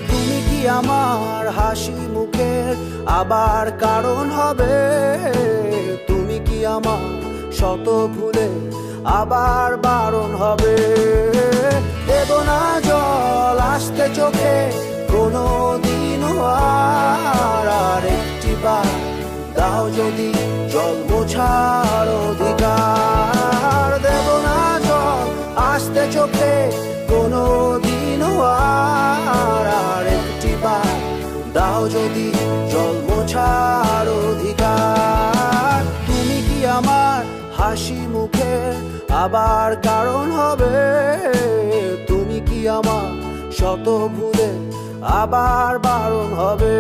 তুমি কি আমার হাসি মুখের আবার কারণ হবে? তুমি কি আমার শত ভুলে আবার বারণ হবে? দেব না জল আসতে চোখে কোনো দিন, আর একটি বার দাও যদি জল মোছার অধিকার। দেব না জল আসতে চোখে কোনো দিন, আর একটি বার দাও যদি জল মোছার অধিকার। তুমি কি আমার হাসি মুখে আবার কারণ হবে? তুমি কি আমার শত ভুলে আবার বারণ হবে?